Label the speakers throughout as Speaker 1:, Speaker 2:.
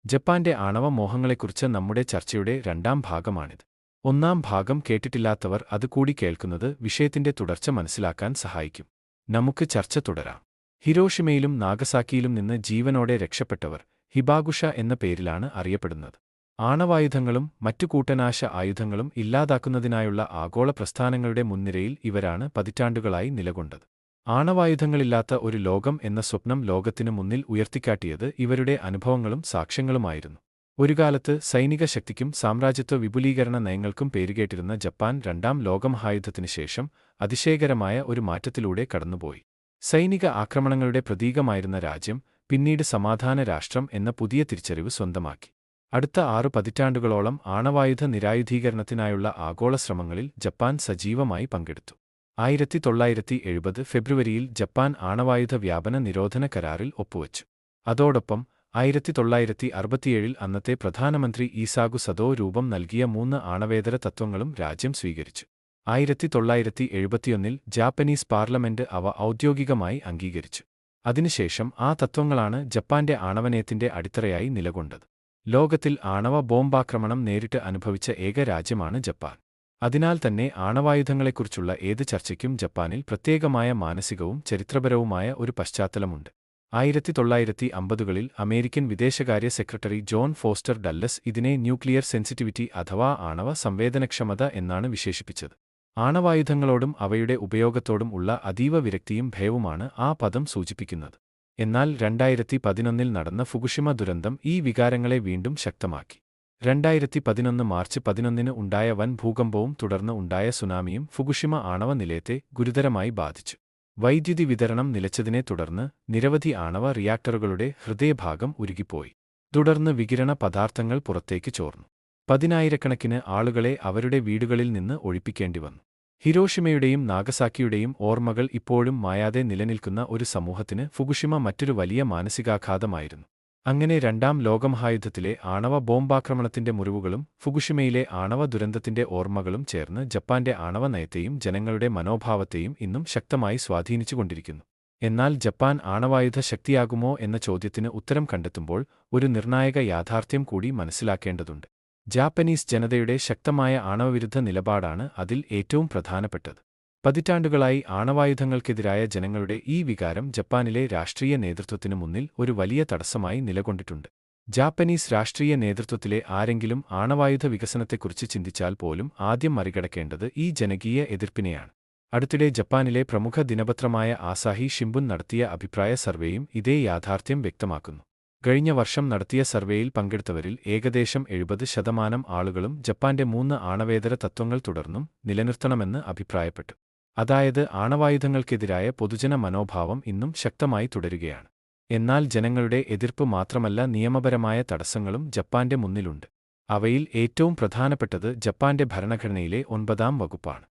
Speaker 1: ജപ്പാന്റെ ആണവ മോഹങ്ങളെക്കുറിച്ച് നമ്മുടെ ചർച്ചയുടെ രണ്ടാം ഭാഗമാണിത്. ഒന്നാം ഭാഗം കേട്ടിട്ടില്ലാത്തവർ അത് കൂടി കേൾക്കുന്നത് വിഷയത്തിന്റെ തുടർച്ച മനസ്സിലാക്കാൻ സഹായിക്കും. നമുക്ക് ചർച്ച തുടരാം. ഹിരോഷിമയിലും നാഗസാക്കിയിലും നിന്ന് ജീവനോടെ രക്ഷപ്പെട്ടവർ ഹിബാകുഷ എന്ന പേരിലാണ് അറിയപ്പെടുന്നത്. ആണവായുധങ്ങളും മറ്റു കൂട്ടനാശ ആയുധങ്ങളും ഇല്ലാതാക്കുന്നതിനായുള്ള ആഗോള പ്രസ്ഥാനങ്ങളുടെ മുൻനിരയിൽ ഇവരാണ് പതിറ്റാണ്ടുകളായി നിലകൊണ്ടത്. ആണവായുധങ്ങളില്ലാത്ത ഒരു ലോകം എന്ന സ്വപ്നം ലോകത്തിനു മുന്നിൽ ഉയർത്തിക്കാട്ടിയത് ഇവരുടെ അനുഭവങ്ങളും സാക്ഷ്യങ്ങളുമായിരുന്നു. ഒരുകാലത്ത് സൈനിക ശക്തിക്കും സാമ്രാജ്യത്വ വിപുലീകരണ നയങ്ങൾക്കും പേരുകേട്ടിരുന്ന ജപ്പാൻ രണ്ടാം ലോകമഹായുദ്ധത്തിനു ശേഷം അതിശയകരമായ ഒരു മാറ്റത്തിലൂടെ കടന്നുപോയി. സൈനിക ആക്രമണങ്ങളുടെ പ്രതീകമായിരുന്ന രാജ്യം പിന്നീട് സമാധാന രാഷ്ട്രം എന്ന പുതിയ തിരിച്ചറിവ് സ്വന്തമാക്കി. അടുത്ത 6 പതിറ്റാണ്ടുകളോളം ആണവായുധ നിരായുധീകരണത്തിനായുള്ള ആഗോള ശ്രമങ്ങളിൽ ജപ്പാൻ സജീവമായി പങ്കെടുത്തു. 1970 ഫെബ്രുവരിയിൽ ജപ്പാൻ ആണവായുധ വ്യാപന നിരോധന കരാറിൽ ഒപ്പുവച്ചു. അതോടൊപ്പം 1967 അന്നത്തെ പ്രധാനമന്ത്രി ഈസാഗു സദോ രൂപം നൽകിയ 3 ആണവേതര തത്വങ്ങളും രാജ്യം സ്വീകരിച്ചു. 1971 ജാപ്പനീസ് പാർലമെന്റ് അവ ഔദ്യോഗികമായി അംഗീകരിച്ചു. അതിനുശേഷം ആ തത്വങ്ങളാണ് ജപ്പാന്റെ ആണവനയത്തിന്റെ അടിത്തറയായി നിലകൊണ്ടത്. ലോകത്തിൽ ആണവ ബോംബാക്രമണം നേരിട്ട് അനുഭവിച്ച ഏക രാജ്യമാണ് ജപ്പാൻ. അതിനാൽ തന്നെ ആണവായുധങ്ങളെക്കുറിച്ചുള്ള ഏത് ചർച്ചയ്ക്കും ജപ്പാനിൽ പ്രത്യേകമായ മാനസികവും ചരിത്രപരവുമായ ഒരു പശ്ചാത്തലമുണ്ട്. 1950കളിൽ അമേരിക്കൻ വിദേശകാര്യ സെക്രട്ടറി ജോൺ ഫോസ്റ്റർ ഡല്ലസ് ഇതിനെ ന്യൂക്ലിയർ സെൻസിറ്റിവിറ്റി അഥവാ ആണവ സംവേദനക്ഷമത എന്നാണ് വിശേഷിപ്പിച്ചത്. ആണവായുധങ്ങളോടും അവയുടെ ഉപയോഗത്തോടും ഉള്ള അതീവ വിരക്തിയും ഭയവുമാണ് ആ പദം സൂചിപ്പിക്കുന്നത്. എന്നാൽ 2011 നടന്ന ഫുകുഷിമ ദുരന്തം ഈ വികാരങ്ങളെ വീണ്ടും ശക്തമാക്കി. 2011 മാർച്ച് 11 ഉണ്ടായ വൻ ഭൂകമ്പവും തുടർന്ന് ഉണ്ടായ സുനാമിയും ഫുകുഷിമ ആണവ നിലയത്തെ ഗുരുതരമായി ബാധിച്ചു. വൈദ്യുതി വിതരണം നിലച്ചതിനെ തുടർന്ന് നിരവധി ആണവ റിയാക്ടറുകളുടെ ഹൃദയഭാഗം ഉരുകിപ്പോയി. തുടർന്ന് വികിരണ പദാർത്ഥങ്ങൾ പുറത്തേക്ക് ചോർന്നു. പതിനായിരക്കണക്കിന് ആളുകളെ അവരുടെ വീടുകളിൽ നിന്ന് ഒഴിപ്പിക്കേണ്ടിവന്നു. ഹിരോഷിമയുടെയും നാഗസാക്കിയുടെയും ഓർമ്മകൾ ഇപ്പോഴും മായാതെ നിലനിൽക്കുന്ന ഒരു സമൂഹത്തിന് ഫുകുഷിമ മറ്റൊരു വലിയ മാനസികാഘാതമായിരുന്നു. അങ്ങനെ രണ്ടാം ലോകമഹായുദ്ധത്തിലെ ആണവ ബോംബാക്രമണത്തിന്റെ മുറിവുകളും ഫുകുഷിമയിലെ ആണവ ദുരന്തത്തിന്റെ ഓർമ്മകളും ചേർന്ന് ജപ്പാന്റെ ആണവ നയത്തെയും ജനങ്ങളുടെ മനോഭാവത്തെയും ഇന്നും ശക്തമായി സ്വാധീനിച്ചുകൊണ്ടിരിക്കുന്നു. എന്നാൽ ജപ്പാൻ ആണവായുധ ശക്തിയാകുമോ എന്ന ചോദ്യത്തിന് ഉത്തരം കണ്ടെത്തുമ്പോൾ ഒരു നിർണായക യാഥാർത്ഥ്യം കൂടി മനസ്സിലാക്കേണ്ടതുണ്ട്. ജാപ്പനീസ് ജനതയുടെ ശക്തമായ ആണവവിരുദ്ധ നിലപാടാണ് അതിൽ ഏറ്റവും പ്രധാനപ്പെട്ടത്. പതിറ്റാണ്ടുകളായി ആണവായുധങ്ങൾക്കെതിരായ ജനങ്ങളുടെ ഈ വികാരം ജപ്പാനിലെ രാഷ്ട്രീയ നേതൃത്വത്തിനു മുന്നിൽ ഒരു വലിയ തടസ്സമായി നിലകൊണ്ടിട്ടുണ്ട്. ജാപ്പനീസ് രാഷ്ട്രീയ നേതൃത്വത്തിലെ ആരെങ്കിലും ആണവായുധ വികസനത്തെക്കുറിച്ച് ചിന്തിച്ചാൽ പോലും ആദ്യം മറികടക്കേണ്ടത് ഈ ജനകീയ എതിർപ്പിനെയാണ്. അടുത്തിടെ ജപ്പാനിലെ പ്രമുഖ ദിനപത്രമായ ആസാഹി ഷിംബുൻ നടത്തിയ അഭിപ്രായ സർവേയും ഇതേ യാഥാർത്ഥ്യം വ്യക്തമാക്കുന്നു. കഴിഞ്ഞ വർഷം നടത്തിയ സർവേയിൽ പങ്കെടുത്തവരിൽ ഏകദേശം 70% ആളുകളും ജപ്പാന്റെ 3 ആണവേതര തത്വങ്ങൾ തുടർന്നും നിലനിർത്തണമെന്ന് അഭിപ്രായപ്പെട്ടു. അതായത് ആണവായുധങ്ങൾക്കെതിരായ പൊതുജന മനോഭാവം ഇന്നും ശക്തമായി തുടരുകയാണ്. എന്നാൽ ജനങ്ങളുടെ എതിർപ്പ് മാത്രമല്ല, നിയമപരമായ തടസ്സങ്ങളും ജപ്പാന്റെ മുന്നിലുണ്ട്. അവയിൽ ഏറ്റവും പ്രധാനപ്പെട്ടത് ജപ്പാന്റെ ഭരണഘടനയിലെ 9ാം വകുപ്പാണ്.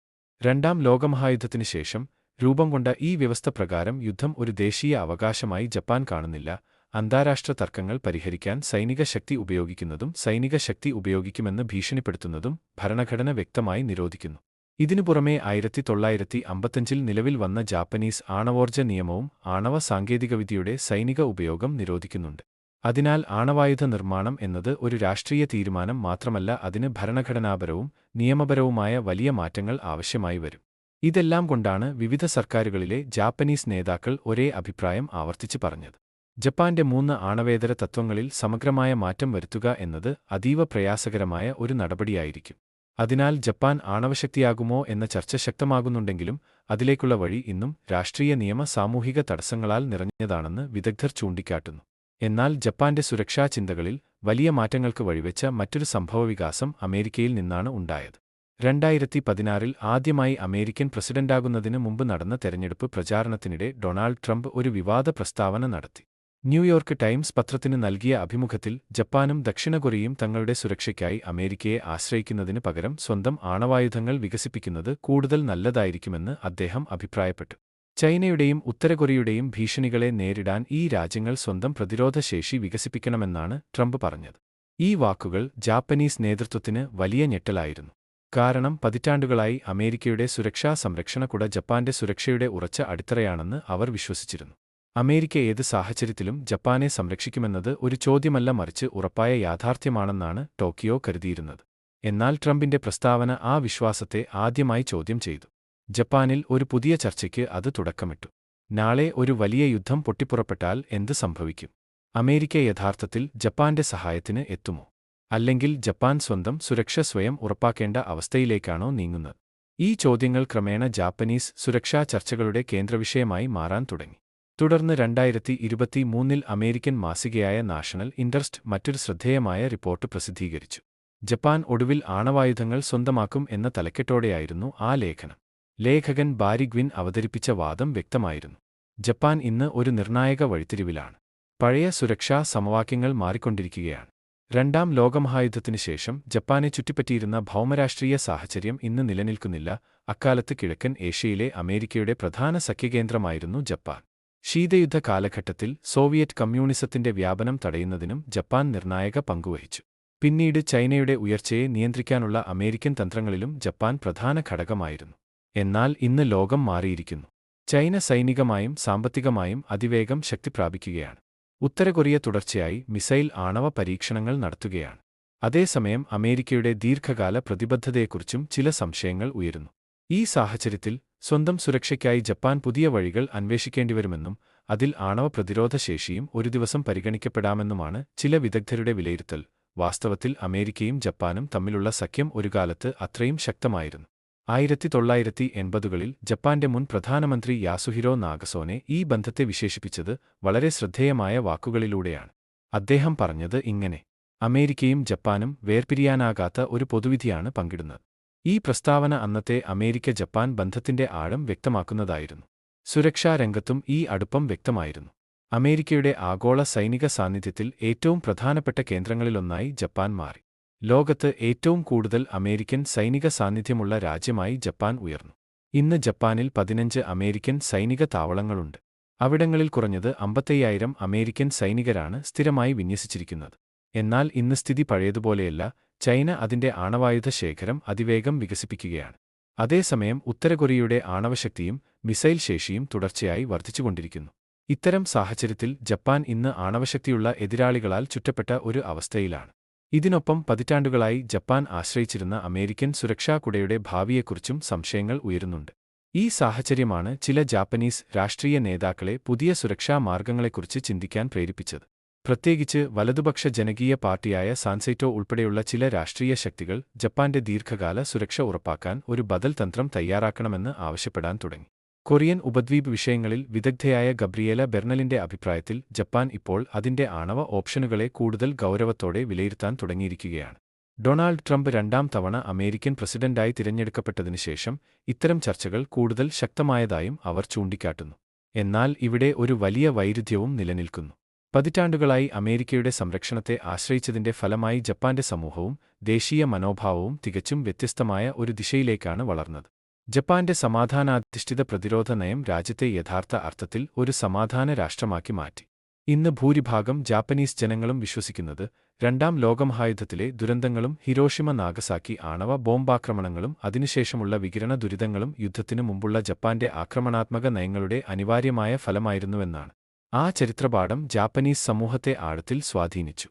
Speaker 1: രണ്ടാം ലോകമഹായുദ്ധത്തിനു ശേഷം രൂപം കൊണ്ട ഈ വ്യവസ്ഥ പ്രകാരം യുദ്ധം ഒരു ദേശീയ അവകാശമായി ജപ്പാൻ കാണുന്നില്ല. അന്താരാഷ്ട്ര തർക്കങ്ങൾ പരിഹരിക്കാൻ സൈനിക ശക്തി ഉപയോഗിക്കുന്നതും സൈനിക ശക്തി ഉപയോഗിക്കുമെന്ന് ഭീഷണിപ്പെടുത്തുന്നതും ഭരണഘടന വ്യക്തമായി നിരോധിക്കുന്നു. ഇതിനു പുറമെ 1955 നിലവിൽ വന്ന ജാപ്പനീസ് ആണവോർജ്ജ നിയമവും ആണവ സാങ്കേതികവിദ്യയുടെ സൈനിക ഉപയോഗം നിരോധിക്കുന്നുണ്ട്. അതിനാൽ ആണവായുധ നിർമ്മാണം എന്നത് ഒരു രാഷ്ട്രീയ തീരുമാനം മാത്രമല്ല, അതിന് ഭരണഘടനാപരവും നിയമപരവുമായ വലിയ മാറ്റങ്ങൾ ആവശ്യമായി വരും. ഇതെല്ലാം കൊണ്ടാണ് വിവിധ സർക്കാരുകളിലെ ജാപ്പനീസ് നേതാക്കൾ ഒരേ അഭിപ്രായം ആവർത്തിച്ച് പറഞ്ഞത്. ജപ്പാന്റെ 3 ആണവേതര തത്വങ്ങളിൽ സമഗ്രമായ മാറ്റം വരുത്തുക എന്നത് അതീവ പ്രയാസകരമായ ഒരു നടപടിയായിരിക്കും. അതിനാൽ ജപ്പാൻ ആണവശക്തിയാകുമോ എന്ന ചർച്ച ശക്തമാകുന്നുണ്ടെങ്കിലും അതിലേക്കുള്ള വഴി ഇന്നും രാഷ്ട്രീയ നിയമ സാമൂഹിക തടസ്സങ്ങളാൽ നിറഞ്ഞതാണെന്ന് വിദഗ്ധർ ചൂണ്ടിക്കാട്ടുന്നു. എന്നാൽ ജപ്പാന്റെ സുരക്ഷാ ചിന്തകളിൽ വലിയ മാറ്റങ്ങൾക്ക് വഴിവെച്ച മറ്റൊരു സംഭവവികാസം അമേരിക്കയിൽ നിന്നാണ് ഉണ്ടായത്. 2016 ആദ്യമായി അമേരിക്കൻ പ്രസിഡന്റാകുന്നതിന് മുമ്പ് നടന്ന തെരഞ്ഞെടുപ്പ് പ്രചാരണത്തിനിടെ ഡൊണാൾഡ് ട്രംപ് ഒരു വിവാദ പ്രസ്താവന നടത്തി. ന്യൂയോർക്ക് ടൈംസ് പത്രത്തിന് നൽകിയ അഭിമുഖത്തിൽ ജപ്പാനും ദക്ഷിണ കൊറിയയും തങ്ങളുടെ സുരക്ഷയ്ക്കായി അമേരിക്കയെ ആശ്രയിക്കുന്നതിന് പകരം സ്വന്തം ആണവായുധങ്ങൾ വികസിപ്പിക്കുന്നത് കൂടുതൽ നല്ലതായിരിക്കുമെന്ന് അദ്ദേഹം അഭിപ്രായപ്പെട്ടു. ചൈനയുടെയും ഉത്തര കൊറിയയുടെയും ഭീഷണികളെ നേരിടാൻ ഈ രാജ്യങ്ങൾ സ്വന്തം പ്രതിരോധശേഷി വികസിപ്പിക്കണമെന്നാണ് ട്രംപ് പറഞ്ഞത്. ഈ വാക്കുകൾ ജാപ്പനീസ് നേതൃത്വത്തിന് വലിയ ഞെട്ടലായിരുന്നു. കാരണം പതിറ്റാണ്ടുകളായി അമേരിക്കയുടെ സുരക്ഷാ സംരക്ഷണ കുട ജപ്പാന്റെ സുരക്ഷയുടെ ഉറച്ച അടിത്തറയാണെന്ന് അവർ വിശ്വസിച്ചിരുന്നു. അമേരിക്ക ഏത് സാഹചര്യത്തിലും ജപ്പാനെ സംരക്ഷിക്കുമെന്നത് ഒരു ചോദ്യമല്ല, മറിച്ച് ഉറപ്പായ യാഥാർത്ഥ്യമാണെന്നാണ് ടോക്കിയോ കരുതിയിരുന്നത്. എന്നാൽ ട്രംപിന്റെ പ്രസ്താവന ആ വിശ്വാസത്തെ ആദ്യമായി ചോദ്യം ചെയ്തു. ജപ്പാനിൽ ഒരു പുതിയ ചർച്ചയ്ക്ക് അത് തുടക്കമിട്ടു. നാളെ ഒരു വലിയ യുദ്ധം പൊട്ടിപ്പുറപ്പെട്ടാൽ എന്ത് സംഭവിക്കും? അമേരിക്ക യഥാർത്ഥത്തിൽ ജപ്പാന്റെ സഹായത്തിന് എത്തുമോ? അല്ലെങ്കിൽ ജപ്പാൻ സ്വന്തം സുരക്ഷ സ്വയം ഉറപ്പാക്കേണ്ട അവസ്ഥയിലേക്കാണോ നീങ്ങുന്നത്? ഈ ചോദ്യങ്ങൾ ക്രമേണ ജാപ്പനീസ് സുരക്ഷാ ചർച്ചകളുടെ കേന്ദ്രവിഷയമായി മാറാൻ തുടങ്ങി. തുടർന്ന് 2023 അമേരിക്കൻ മാസികയായ നാഷണൽ ഇൻട്രസ്റ്റ് മറ്റൊരു ശ്രദ്ധേയമായ റിപ്പോർട്ട് പ്രസിദ്ധീകരിച്ചു. ജപ്പാൻ ഒടുവിൽ ആണവായുധങ്ങൾ സ്വന്തമാക്കും എന്ന തലക്കെട്ടോടെയായിരുന്നു ആ ലേഖനം. ലേഖകൻ ബാരി ഗ്വിൻ അവതരിപ്പിച്ച വാദം വ്യക്തമായിരുന്നു. ജപ്പാൻ ഇന്ന് ഒരു നിർണായക വഴിത്തിരിവിലാണ്. പഴയ സുരക്ഷാ സമവാക്യങ്ങൾ മാറിക്കൊണ്ടിരിക്കുകയാണ്. രണ്ടാം ലോകമഹായുദ്ധത്തിനു ശേഷം ജപ്പാനെ ചുറ്റിപ്പറ്റിയിരുന്ന ഭൗമരാഷ്ട്രീയ സാഹചര്യം ഇന്ന് നിലനിൽക്കുന്നില്ല. അക്കാലത്ത് കിഴക്കൻ ഏഷ്യയിലെ അമേരിക്കയുടെ പ്രധാന സഖ്യകേന്ദ്രമായിരുന്നു ജപ്പാൻ. ശീതയുദ്ധ കാലഘട്ടത്തിൽ സോവിയറ്റ് കമ്മ്യൂണിസത്തിന്റെ വ്യാപനം തടയുന്നതിനും ജപ്പാൻ നിർണായക പങ്കുവഹിച്ചു. പിന്നീട് ചൈനയുടെ ഉയർച്ചയെ നിയന്ത്രിക്കാനുള്ള അമേരിക്കൻ തന്ത്രങ്ങളിലും ജപ്പാൻ പ്രധാന ഘടകമായിരുന്നു. എന്നാൽ ഇന്ന് ലോകം മാറിയിരിക്കുന്നു. ചൈന സൈനികമായും സാമ്പത്തികമായും അതിവേഗം ശക്തി പ്രാപിക്കുകയാണ്. ഉത്തര കൊറിയ തുടർച്ചയായി മിസൈൽ ആണവ പരീക്ഷണങ്ങൾ നടത്തുകയാണ്. അതേസമയം അമേരിക്കയുടെ ദീർഘകാല പ്രതിബദ്ധതയെക്കുറിച്ചും ചില സംശയങ്ങൾ ഉയരുന്നു. ഈ സാഹചര്യത്തിൽ സ്വന്തം സുരക്ഷയ്ക്കായി ജപ്പാൻ പുതിയ വഴികൾ അന്വേഷിക്കേണ്ടിവരുമെന്നും അതിൽ ആണവ പ്രതിരോധ ശേഷിയും ഒരു ദിവസം പരിഗണിക്കപ്പെടാമെന്നുമാണ് ചില വിദഗ്ധരുടെ വിലയിരുത്തൽ. വാസ്തവത്തിൽ അമേരിക്കയും ജപ്പാനും തമ്മിലുള്ള സഖ്യം ഒരുകാലത്ത് അത്രയും ശക്തമായിരുന്നു. 1980കളിൽ ജപ്പാന്റെ മുൻ പ്രധാനമന്ത്രി യാസുഹിരോ നാഗസോനെ ഈ ബന്ധത്തെ വിശേഷിപ്പിച്ചത് വളരെ ശ്രദ്ധേയമായ വാക്കുകളിലൂടെയാണ്. അദ്ദേഹം പറഞ്ഞത് ഇങ്ങനെ: അമേരിക്കയും ജപ്പാനും വേർപിരിയാനാകാത്ത ഒരു പൊതുവിധിയാണ് പങ്കിടുന്നത്. ഈ പ്രസ്താവന അന്നത്തെ അമേരിക്ക ജപ്പാൻ ബന്ധത്തിന്റെ ആഴം വ്യക്തമാക്കുന്നതായിരുന്നു. സുരക്ഷാ രംഗത്തും ഈ അടുപ്പം വ്യക്തമായിരുന്നു. അമേരിക്കയുടെ ആഗോള സൈനിക സാന്നിധ്യത്തിൽ ഏറ്റവും പ്രധാനപ്പെട്ട കേന്ദ്രങ്ങളിലൊന്നായി ജപ്പാൻ മാറി. ലോകത്ത് ഏറ്റവും കൂടുതൽ അമേരിക്കൻ സൈനിക സാന്നിധ്യമുള്ള രാജ്യമായി ജപ്പാൻ ഉയർന്നു. ഇന്ന് ജപ്പാനിൽ 15 അമേരിക്കൻ സൈനിക താവളങ്ങളുണ്ട്. അവിടങ്ങളിൽ കുറഞ്ഞത് 55,000 അമേരിക്കൻ സൈനികരാണ് സ്ഥിരമായി വിന്യസിച്ചിരിക്കുന്നത്. എന്നാൽ ഇന്ന് സ്ഥിതി പഴയതുപോലെയല്ല. ചൈന അതിന്റെ ആണവായുധ ശേഖരം അതിവേഗം വികസിപ്പിക്കുകയാണ്. അതേസമയം ഉത്തര കൊറിയയുടെ ആണവശക്തിയും മിസൈൽ ശേഷിയും തുടർച്ചയായി വർദ്ധിച്ചുകൊണ്ടിരിക്കുന്നു. ഇത്തരം സാഹചര്യത്തിൽ ജപ്പാൻ ഇന്ന് ആണവശക്തിയുള്ള എതിരാളികളാൽ ചുറ്റപ്പെട്ട ഒരു അവസ്ഥയിലാണ്. ഇതിനൊപ്പം പതിറ്റാണ്ടുകളായി ജപ്പാൻ ആശ്രയിച്ചിരുന്ന അമേരിക്കൻ സുരക്ഷാ കുടയുടെ ഭാവിയെക്കുറിച്ചും സംശയങ്ങൾ ഉയരുന്നുണ്ട്. ഈ സാഹചര്യമാണ് ചില ജാപ്പനീസ് രാഷ്ട്രീയ നേതാക്കളെ പുതിയ സുരക്ഷാ മാർഗങ്ങളെക്കുറിച്ച് ചിന്തിക്കാൻ പ്രേരിപ്പിച്ചത്. പ്രത്യേകിച്ച് വലതുപക്ഷ ജനകീയ പാർട്ടിയായ സാൻസൈറ്റോ ഉൾപ്പെടെയുള്ള ചില രാഷ്ട്രീയ ശക്തികൾ ജപ്പാന്റെ ദീർഘകാല സുരക്ഷ ഉറപ്പാക്കാൻ ഒരു ബദൽ തന്ത്രം തയ്യാറാക്കണമെന്ന് ആവശ്യപ്പെടാൻ തുടങ്ങി. കൊറിയൻ ഉപദ്വീപ് വിഷയങ്ങളിൽ വിദഗ്ധയായ ഗബ്രിയേല ബെർണലിന്റെ അഭിപ്രായത്തിൽ ജപ്പാൻ ഇപ്പോൾ അതിന്റെ ആണവ ഓപ്ഷനുകളെ കൂടുതൽ ഗൗരവത്തോടെ വിലയിരുത്താൻ തുടങ്ങിയിരിക്കുകയാണ്. ഡൊണാൾഡ് ട്രംപ് 2ാം തവണ അമേരിക്കൻ പ്രസിഡന്റായി തിരഞ്ഞെടുക്കപ്പെട്ടതിനുശേഷം ഇത്തരം ചർച്ചകൾ കൂടുതൽ ശക്തമായതായും അവർ ചൂണ്ടിക്കാട്ടുന്നു. എന്നാൽ ഇവിടെ ഒരു വലിയ വൈരുദ്ധ്യവും നിലനിൽക്കുന്നു. പതിറ്റാണ്ടുകളായി അമേരിക്കയുടെ സംരക്ഷണത്തെ ആശ്രയിച്ചതിന്റെ ഫലമായി ജപ്പാന്റെ സമൂഹവും ദേശീയ മനോഭാവവും തികച്ചും വ്യത്യസ്തമായ ഒരു ദിശയിലേക്കാണ് വളർന്നത്. ജപ്പാന്റെ സമാധാനാധിഷ്ഠിത പ്രതിരോധ നയം രാജ്യത്തെ യഥാർത്ഥ അർത്ഥത്തിൽ ഒരു സമാധാന രാഷ്ട്രമാക്കി മാറ്റി. ഇന്ന് ഭൂരിഭാഗം ജാപ്പനീസ് ജനങ്ങളും വിശ്വസിക്കുന്നത് 2ാം ലോകമഹായുദ്ധത്തിലെ ദുരന്തങ്ങളും ഹിരോഷിമ നാഗസാക്കി ആണവ ബോംബാക്രമണങ്ങളും അതിനുശേഷമുള്ള വികിരണ ദുരിതങ്ങളും യുദ്ധത്തിനു മുമ്പുള്ള ജപ്പാന്റെ ആക്രമണാത്മക നയങ്ങളുടെ അനിവാര്യമായ ഫലമായിരുന്നുവെന്നാണ്. ആ ചരിത്രപാഠം ജാപ്പനീസ് സമൂഹത്തെ ആഴത്തിൽ സ്വാധീനിച്ചു.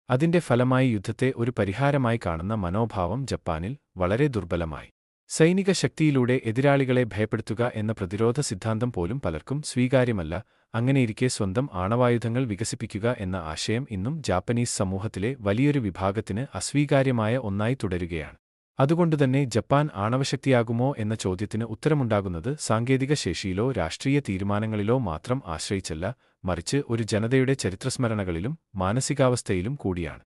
Speaker 1: അതിന്റെ ഫലമായി യുദ്ധത്തെ ഒരു പരിഹാരമായി കാണുന്ന മനോഭാവം ജപ്പാനിൽ വളരെ ദുർബലമായി. സൈനിക ശക്തിയിലൂടെ എതിരാളികളെ ഭയപ്പെടുത്തുക എന്ന പ്രതിരോധ സിദ്ധാന്തം പോലും പലർക്കും സ്വീകാര്യമല്ല. അങ്ങനെയിരിക്കെ സ്വന്തം ആണവായുധങ്ങൾ വികസിപ്പിക്കുക എന്ന ആശയം ഇന്നും ജാപ്പനീസ് സമൂഹത്തിലെ വലിയൊരു വിഭാഗത്തിന് അസ്വീകാര്യമായ ഒന്നായി തുടരുകയാണ്. അതുകൊണ്ടുതന്നെ ജപ്പാൻ ആണവശക്തിയാകുമോ എന്ന ചോദ്യത്തിന് ഉത്തരമുണ്ടാകുന്നത് സാങ്കേതിക ശേഷിയിലോ രാഷ്ട്രീയ തീരുമാനങ്ങളിലോ മാത്രം ആശ്രയിച്ചല്ല, മറിച്ച് ഒരു ജനതയുടെ ചരിത്രസ്മരണകളിലും മാനസികാവസ്ഥയിലും കൂടിയാണ്.